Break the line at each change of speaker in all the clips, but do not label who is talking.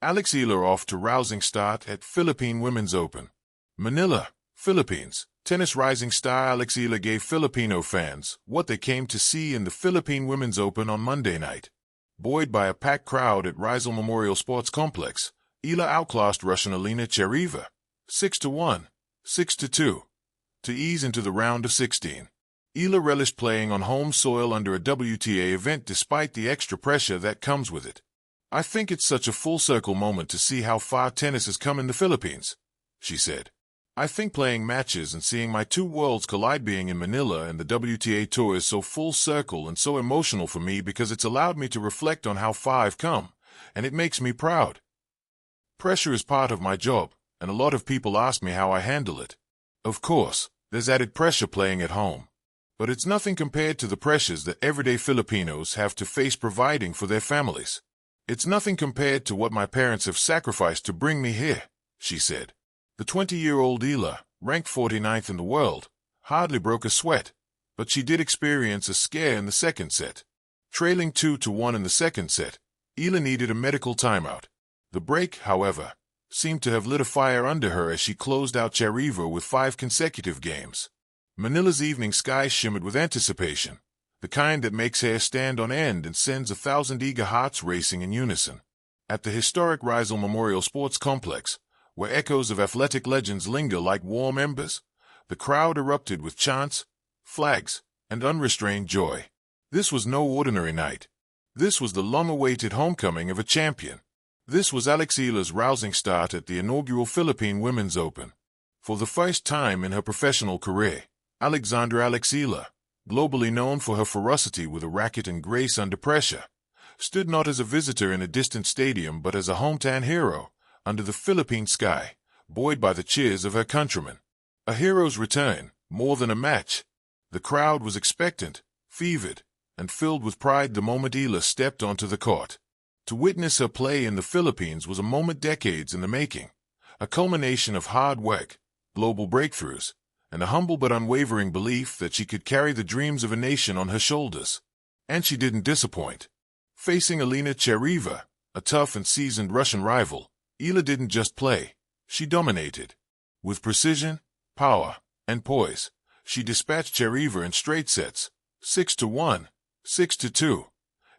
Eala off to rousing start at Philippine Women's Open. Manila, Philippines. Tennis rising star Eala gave Filipino fans what they came to see in the Philippine Women's Open on Monday night. Buoyed by a packed crowd at Rizal Memorial Sports Complex, Eala outclassed Russian Elena Chereva 6-1, 6-2 to ease into the round of 16. Eala relished playing on home soil under a WTA event despite the extra pressure that comes with it. "I think it's such a full-circle moment to see how far tennis has come in the Philippines," she said. "I think playing matches and seeing my two worlds collide, being in Manila and the WTA Tour, is so full circle and so emotional for me because it's allowed me to reflect on how far I've come, and it makes me proud. Pressure is part of my job, and a lot of people ask me how I handle it. Of course, there's added pressure playing at home, but it's nothing compared to the pressures that everyday Filipinos have to face providing for their families. It's nothing compared to what my parents have sacrificed to bring me here," she said. The 20-year-old Eala, ranked 49th in the world, hardly broke a sweat, but she did experience a scare in the second set. Trailing 2-1 in the second set, Eala needed a medical timeout. The break, however, seemed to have lit a fire under her as she closed out Chereva with 5 consecutive games. Manila's evening sky shimmered with anticipation, the kind that makes hair stand on end and sends 1,000 eager hearts racing in unison. At the historic Rizal Memorial Sports Complex, where echoes of athletic legends linger like warm embers, the crowd erupted with chants, flags, and unrestrained joy. This was no ordinary night. This was the long-awaited homecoming of a champion. This was Eala's rousing start at the inaugural Philippine Women's Open. For the first time in her professional career, Eala, globally known for her ferocity with a racket and grace under pressure, stood not as a visitor in a distant stadium but as a hometown hero, under the Philippine sky, buoyed by the cheers of her countrymen. A hero's return, more than a match. The crowd was expectant, fevered, and filled with pride the moment Eala stepped onto the court. To witness her play in the Philippines was a moment decades in the making, a culmination of hard work, global breakthroughs, and a humble but unwavering belief that she could carry the dreams of a nation on her shoulders. And she didn't disappoint. Facing Elena Chereva, a tough and seasoned Russian rival, Eala didn't just play, she dominated. With precision, power, and poise, she dispatched Chereva in straight sets, 6-1, 6-2,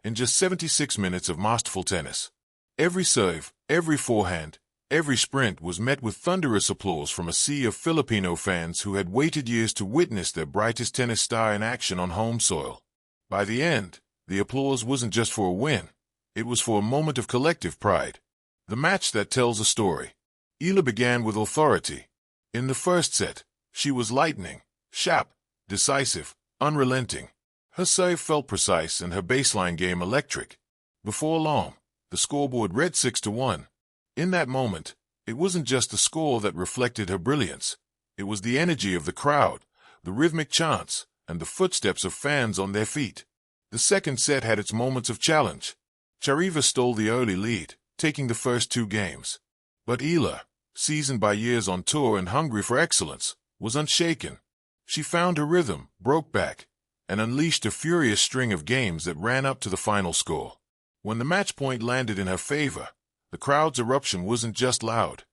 in just 76 minutes of masterful tennis. Every serve, every forehand, every sprint was met with thunderous applause from a sea of Filipino fans who had waited years to witness their brightest tennis star in action on home soil. By the end, the applause wasn't just for a win, it was for a moment of collective pride. The match that tells a story. Eala began with authority. In the first set, she was lightning, sharp, decisive, unrelenting. Her serve felt precise and her baseline game electric. Before long, the scoreboard read 6-1. In that moment, it wasn't just the score that reflected her brilliance. It was the energy of the crowd, the rhythmic chants, and the footsteps of fans on their feet. The second set had its moments of challenge. Chereva stole the early lead, taking the first 2 games. But Eala, seasoned by years on tour and hungry for excellence, was unshaken. She found her rhythm, broke back, and unleashed a furious string of games that ran up to the final score. When the match point landed in her favor, the crowd's eruption wasn't just loud.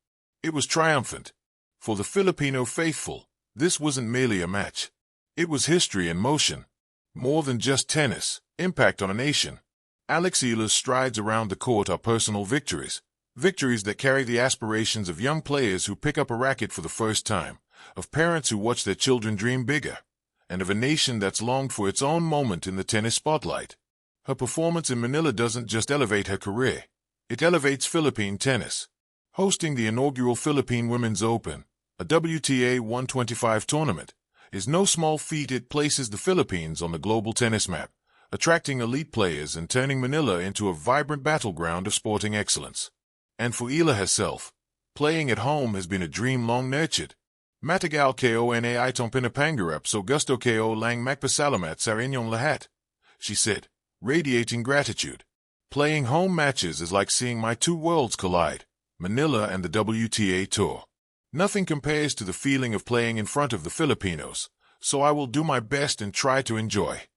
It was triumphant. For the Filipino faithful, this wasn't merely a match. It was history in motion. More than just tennis, impact on a nation. Eala's strides around the court are personal victories, victories that carry the aspirations of young players who pick up a racket for the first time, of parents who watch their children dream bigger, and of a nation that's longed for its own moment in the tennis spotlight. Her performance in Manila doesn't just elevate her career, it elevates Philippine tennis. Hosting the inaugural Philippine Women's Open, a WTA 125 tournament, is no small feat. It places the Philippines on the global tennis map, attracting elite players and turning Manila into a vibrant battleground of sporting excellence. And for Eala herself, playing at home has been a dream long nurtured. Matagal ko na itong pinapangarap so gusto ko lang magpasalamat sa inyong lahat, she said, radiating gratitude. Playing home matches is like seeing my two worlds collide, Manila and the WTA Tour. Nothing compares to the feeling of playing in front of the Filipinos, so I will do my best and try to enjoy.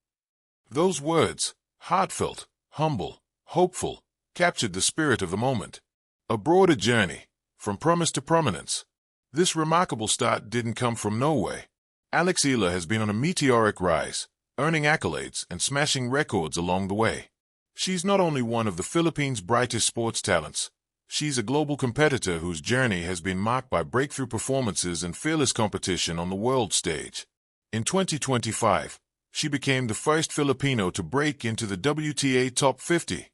Those words, heartfelt, humble, hopeful, captured the spirit of the moment. A broader journey, from promise to prominence. This remarkable start didn't come from nowhere. Eala has been on a meteoric rise, earning accolades and smashing records along the way. She's not only one of the Philippines' brightest sports talents, she's a global competitor whose journey has been marked by breakthrough performances and fearless competition on the world stage. In 2025, she became the first Filipino to break into the WTA Top 50,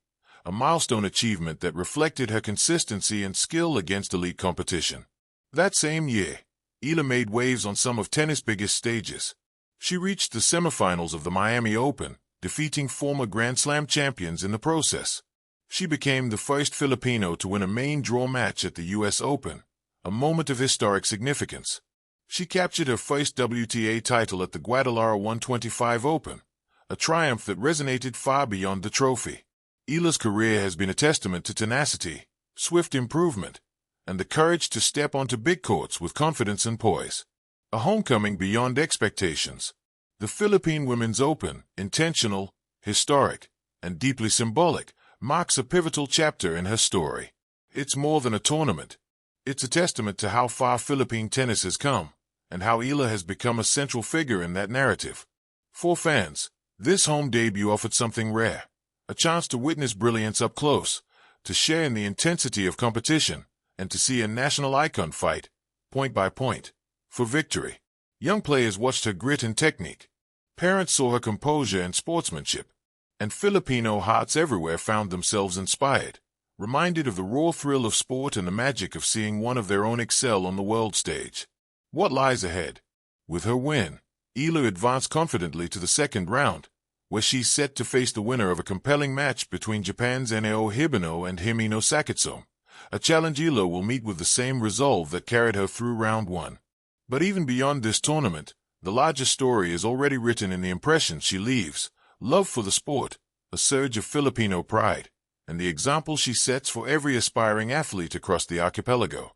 a milestone achievement that reflected her consistency and skill against elite competition. That same year, Eala made waves on some of tennis' biggest stages. She reached the semifinals of the Miami Open, defeating former Grand Slam champions in the process. She became the first Filipino to win a main draw match at the U.S. Open, a moment of historic significance. She captured her first WTA title at the Guadalajara 125 Open, a triumph that resonated far beyond the trophy. Eala's career has been a testament to tenacity, swift improvement, and the courage to step onto big courts with confidence and poise. A homecoming beyond expectations. The Philippine Women's Open, intentional, historic, and deeply symbolic, marks a pivotal chapter in her story. It's more than a tournament. It's a testament to how far Philippine tennis has come, and how Eala has become a central figure in that narrative. For fans, this home debut offered something rare. A chance to witness brilliance up close, to share in the intensity of competition, and to see a national icon fight, point by point, for victory. Young players watched her grit and technique. Parents saw her composure and sportsmanship. And Filipino hearts everywhere found themselves inspired, reminded of the raw thrill of sport and the magic of seeing one of their own excel on the world stage. What lies ahead? With her win, Eala advanced confidently to the second round, where she's set to face the winner of a compelling match between Japan's Nao Hibino and Himino Sakitsume, a challenge Eala will meet with the same resolve that carried her through round one. But even beyond this tournament, the larger story is already written in the impressions she leaves: love for the sport, a surge of Filipino pride, and the example she sets for every aspiring athlete across the archipelago.